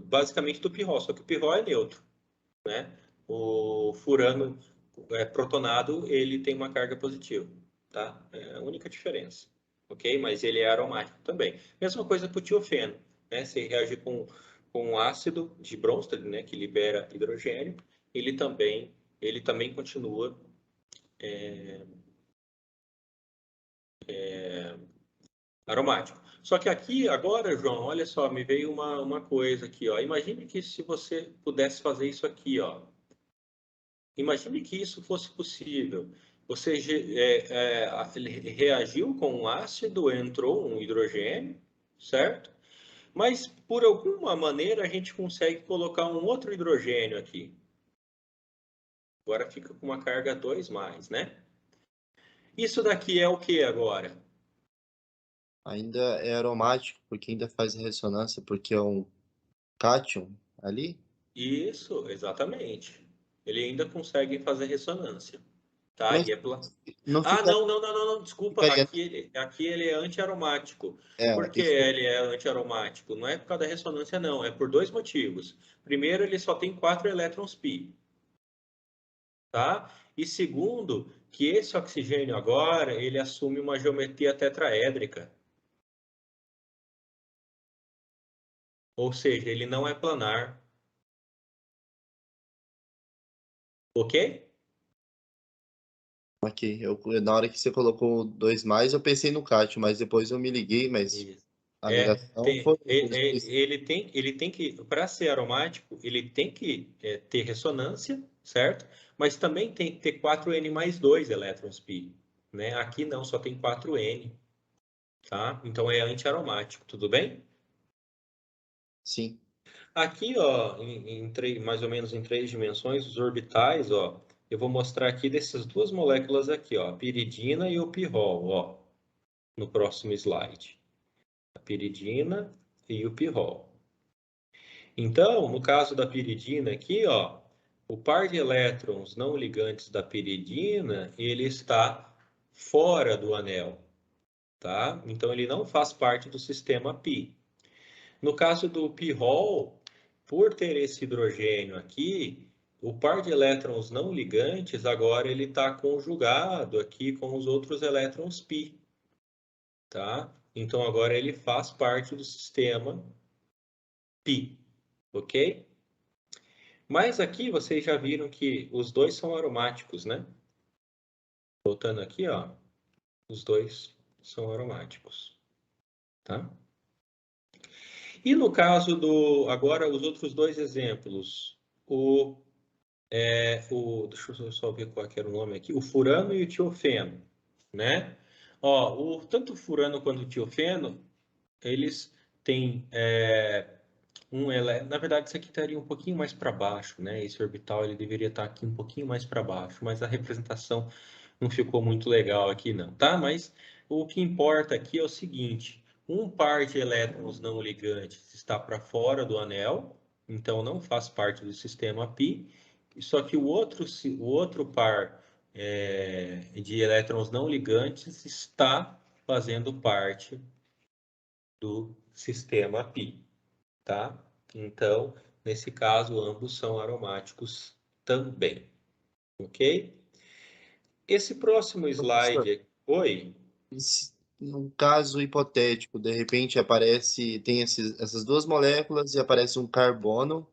basicamente do pirrol, só que o pirrol é neutro, né? O furano protonado, ele tem uma carga positiva, tá? É a única diferença, ok? Mas ele é aromático também. Mesma coisa para o tiofeno, né? Se reagir com ácido de Bronsted, né? Que libera hidrogênio, ele também continua aromático. Só que aqui, agora, João, olha só, me veio uma coisa aqui, ó. Imagine que se você pudesse fazer isso aqui, ó. Imagine que isso fosse possível. Você reagiu com um ácido, entrou um hidrogênio, certo? Mas, por alguma maneira, a gente consegue colocar um outro hidrogênio aqui. Agora fica com uma carga 2+, né? Isso daqui é o que agora? Ainda é aromático, porque ainda faz ressonância, porque é um cátion ali. Isso, exatamente. Ele ainda consegue fazer ressonância. Tá? Mas E é não Ah, fica, não, desculpa. ficaria. Aqui ele é anti-aromático. É, Por que isso que ele é anti-aromático? Não é por causa da ressonância, não. É por dois motivos. Primeiro, ele só tem 4 elétrons pi. Tá? E segundo, que esse oxigênio agora, ele assume uma geometria tetraédrica. Ou seja, ele não é planar. Ok? aqui. Na hora que você colocou 2+, eu pensei no cátion, mas depois eu me liguei, mas Isso. a ligação foi os dois. Ele tem que, para ser aromático, ele tem que ter ressonância, certo? Mas também tem que ter 4n+2 elétrons pi, né? Aqui não, só tem 4n, tá? Então é anti-aromático, tudo bem? Sim. Aqui, ó, mais ou menos em 3 dimensões, os orbitais, ó, eu vou mostrar aqui dessas duas moléculas aqui, ó, a piridina e o pirrol, ó, no próximo slide. A piridina e o pirrol. Então, no caso da piridina aqui, ó, o par de elétrons não ligantes da piridina, ele está fora do anel, tá? Então, ele não faz parte do sistema pi. No caso do pirrol, por ter esse hidrogênio aqui, o par de elétrons não ligantes, agora ele está conjugado aqui com os outros elétrons pi, tá? Então, agora ele faz parte do sistema pi, ok? Mas aqui vocês já viram que os dois são aromáticos, né? Voltando aqui, ó, os dois são aromáticos, tá? E no caso do, agora os outros dois exemplos, deixa eu só ver qual que era o nome aqui, o furano e o tiofeno, né? Ó, tanto o furano quanto o tiofeno, eles têm na verdade, isso aqui estaria um pouquinho mais para baixo, né? Esse orbital ele deveria estar aqui um pouquinho mais para baixo, mas a representação não ficou muito legal aqui, não, tá? Mas o que importa aqui é o seguinte: um par de elétrons não ligantes está para fora do anel, então não faz parte do sistema pi, só que o outro par de elétrons não ligantes está fazendo parte do sistema pi, tá? Então, nesse caso, ambos são aromáticos também, ok? Esse próximo Professor, slide, oi? num caso hipotético, de repente aparece, tem essas duas moléculas e aparece um carbono,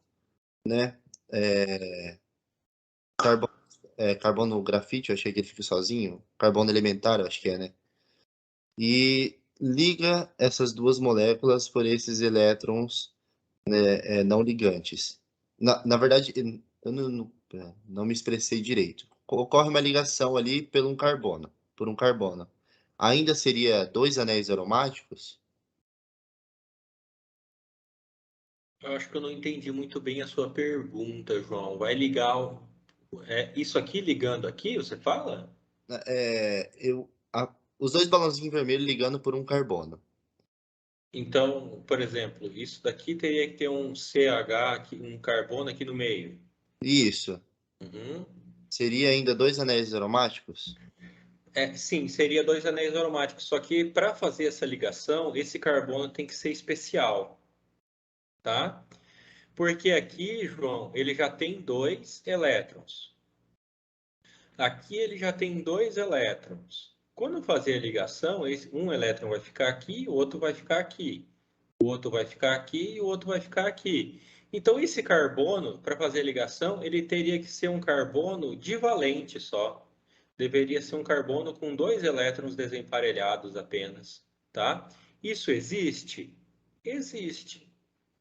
né? Carbono, carbono grafite, eu achei que ele fica sozinho. Carbono elementar, eu acho que é, né? E liga essas duas moléculas por esses elétrons, né, não ligantes. Na verdade, eu não me expressei direito. Ocorre uma ligação ali por um carbono. Ainda seria dois anéis aromáticos? Eu acho que eu não entendi muito bem a sua pergunta, João. Vai ligar isso aqui ligando aqui, você fala? Os dois balãozinhos vermelhos ligando por um carbono. Então, por exemplo, isso daqui teria que ter um CH, aqui, um carbono aqui no meio. Isso. Uhum. Seria ainda dois anéis aromáticos? Sim, seria dois anéis aromáticos, só que para fazer essa ligação, esse carbono tem que ser especial, tá? Porque aqui, João, ele já tem 2 elétrons. Aqui ele já tem 2 elétrons. Quando fazer a ligação, um elétron vai ficar aqui, o outro vai ficar aqui. O outro vai ficar aqui e o outro vai ficar aqui. Então, esse carbono, para fazer a ligação, ele teria que ser um carbono divalente só. Deveria ser um carbono com 2 elétrons desemparelhados apenas, tá? Isso existe? Existe.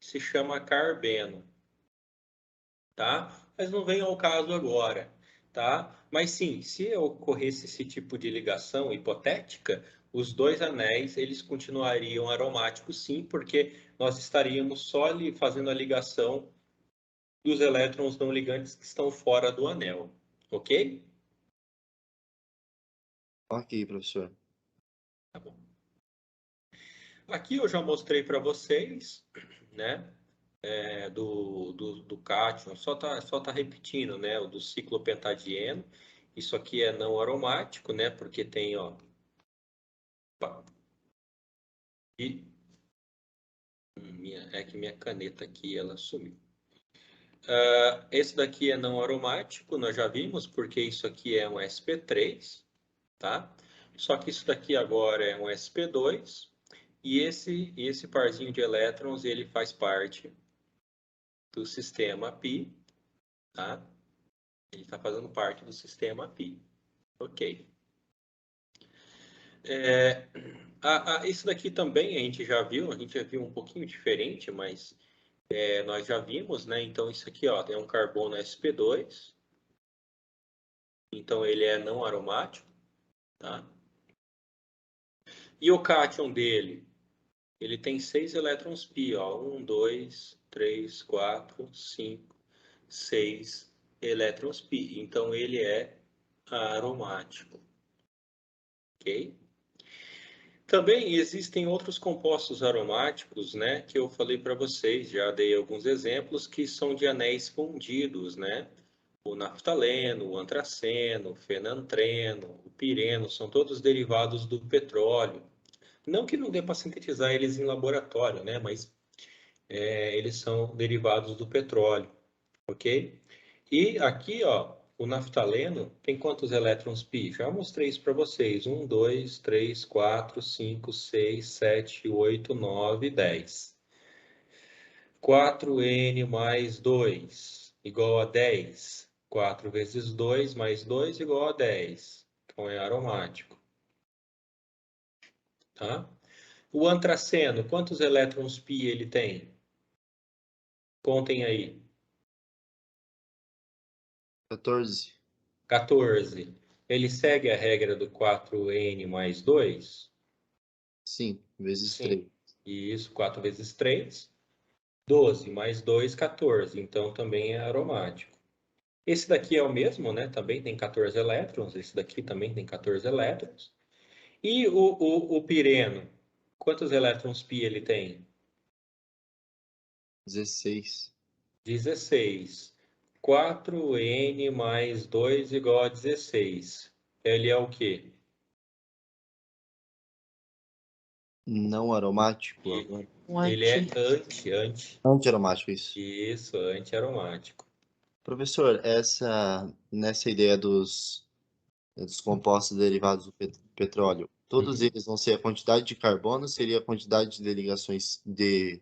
Se chama carbeno, tá? Mas não vem ao caso agora. tá? Mas sim, se ocorresse esse tipo de ligação hipotética, os dois anéis eles continuariam aromáticos, sim, porque nós estaríamos só ali fazendo a ligação dos elétrons não ligantes que estão fora do anel, ok? Ok, professor. Tá bom. Aqui eu já mostrei para vocês, né? Do cátion, só tá repetindo, né? O do ciclopentadieno. Isso aqui é não aromático, né? Porque tem, ó. E é que minha caneta aqui ela sumiu. Esse daqui é não aromático, nós já vimos, porque isso aqui é um sp3, tá? Só que isso daqui agora é um sp2 e esse parzinho de elétrons ele faz parte do sistema pi, tá? Ele está fazendo parte do sistema pi. Ok. Isso daqui também a gente já viu um pouquinho diferente, mas nós já vimos, né? Então isso aqui ó, é um carbono sp2, então ele é não aromático, tá? E o cátion dele, ele tem 6 elétrons pi, ó, 1, 2, 3, 4, 5, 6 elétrons pi. Então ele é aromático, ok? Também existem outros compostos aromáticos, né, que eu falei para vocês, já dei alguns exemplos, que são de anéis fundidos, né? O naftaleno, o antraceno, o fenantreno, o pireno, são todos derivados do petróleo. Não que não dê para sintetizar eles em laboratório, né, mas eles são derivados do petróleo, ok? E aqui, ó, o naftaleno tem quantos elétrons pi? Já mostrei isso para vocês. 1, 2, 3, 4, 5, 6, 7, 8, 9, 10. 4N mais 2 igual a 10. 4 vezes 2 mais 2 igual a 10. Então é aromático. Tá? O antraceno, quantos elétrons pi ele tem? Contem aí. 14. 14. Ele segue a regra do 4N mais 2? Sim, vezes Sim. 3. Isso, 4 vezes 3. 12 mais 2, 14. Então também é aromático. Esse daqui é o mesmo, né? Também tem 14 elétrons. Esse daqui também tem 14 elétrons. E o pireno? Quantos elétrons pi ele tem? 16. 16. 4N mais 2 igual a 16. Ele é o quê? Não aromático E agora. ele é anti. Anti-aromático, isso. Isso, anti-aromático. Professor, nessa ideia dos compostos derivados do petróleo, todos Uhum. eles vão ser a quantidade de carbono, seria a quantidade de ligações de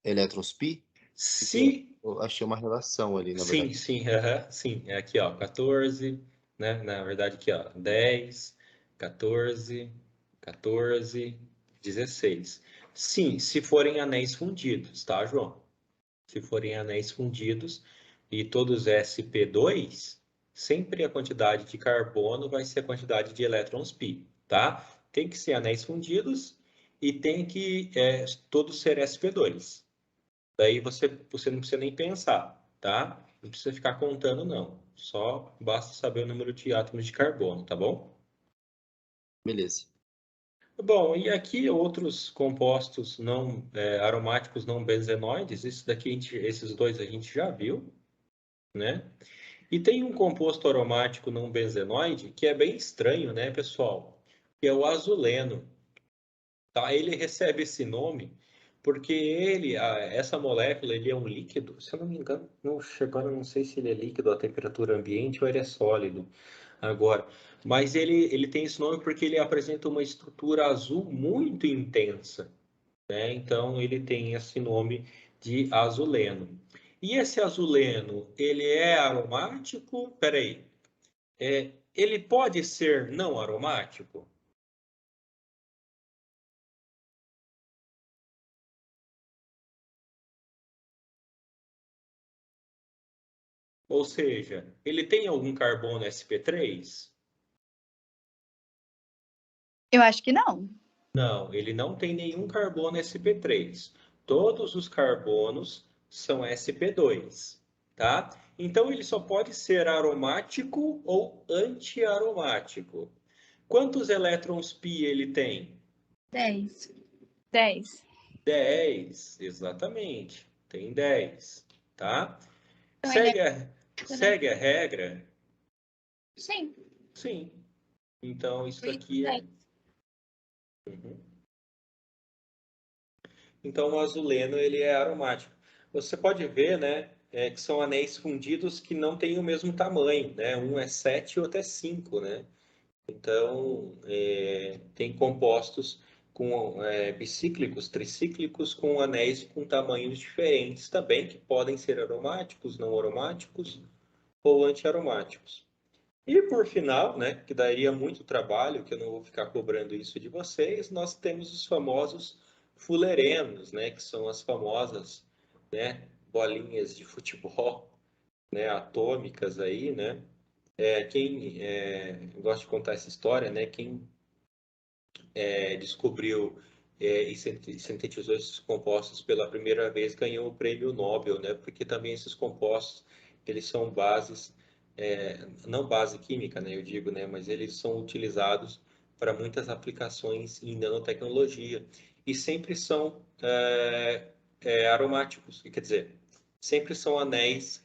elétrons pi? Porque Se eu achei uma relação ali, na Sim, verdade. sim, sim. É aqui, ó, 14, né? Na verdade, aqui, ó, 10, 14, 14, 16. Sim, se forem anéis fundidos, tá, João? Se forem anéis fundidos e todos SP2, sempre a quantidade de carbono vai ser a quantidade de elétrons pi, tá? Tem que ser anéis fundidos e tem que todos ser SP2. Daí você não precisa nem pensar, tá? Não precisa ficar contando, não. Só basta saber o número de átomos de carbono, tá bom? Beleza. Bom, e aqui outros compostos não aromáticos não benzenoides, esses dois a gente já viu, né? E tem um composto aromático não benzenoide que é bem estranho, né, pessoal? Que é o azuleno. Tá? Ele recebe esse nome porque essa molécula, ele é um líquido, se eu não me engano, agora eu não sei se ele é líquido a temperatura ambiente ou ele é sólido agora, mas ele tem esse nome porque ele apresenta uma estrutura azul muito intensa, né? Então ele tem esse nome de azuleno. E esse azuleno, ele é aromático? Peraí, ele pode ser não aromático? Ou seja, ele tem algum carbono sp3? Eu acho que não. Não, ele não tem nenhum carbono sp3. Todos os carbonos são sp2, tá? Então ele só pode ser aromático ou antiaromático. Quantos elétrons pi ele tem? 10. 10. 10, exatamente. Tem 10, tá? Então ele Segue segue a regra? Sim. Sim. Então isso Foi aqui é... 10. Uhum. Então, o azuleno ele é aromático. Você pode ver, né, que são anéis fundidos que não têm o mesmo tamanho, né? Um é 7 e outro é 5, né? Então, tem compostos com bicíclicos, tricíclicos, com anéis com tamanhos diferentes também, que podem ser aromáticos, não aromáticos ou antiaromáticos. E por final, né, que daria muito trabalho, que eu não vou ficar cobrando isso de vocês, nós temos os famosos fulerenos, né, que são as famosas, né, bolinhas de futebol, né, atômicas aí, né? Quem gosta de contar essa história, né, quem descobriu e sintetizou esses compostos pela primeira vez ganhou o prêmio Nobel, né? Porque também esses compostos eles são bases, não base química, né? Eu digo, né? Mas eles são utilizados para muitas aplicações em nanotecnologia e sempre são aromáticos, quer dizer, sempre são anéis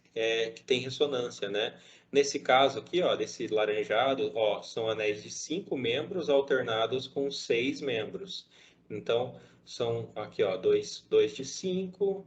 que têm ressonância, né? Nesse caso aqui, ó, desse laranjado, ó, são anéis de 5 membros alternados com 6 membros. Então, são aqui, ó, dois de 5,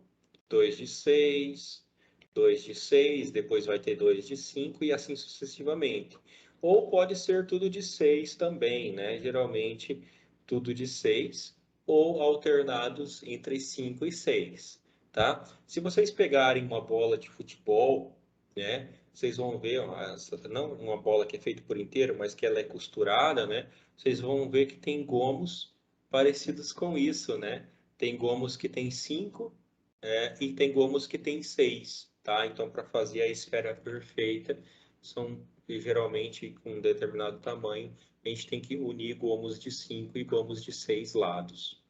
2 de 6, 2 de 6, depois vai ter 2 de 5 e assim sucessivamente. Ou pode ser tudo de 6 também, né? Geralmente tudo de 6 ou alternados entre 5 e 6, tá? Se vocês pegarem uma bola de futebol, né? Vocês vão ver, não uma bola que é feita por inteiro, mas que ela é costurada, né? Vocês vão ver que tem gomos parecidos com isso, né? Tem gomos que tem 5 e tem gomos que tem 6, tá? Então, para fazer a esfera perfeita, são geralmente com um determinado tamanho, a gente tem que unir gomos de 5 e gomos de 6 lados.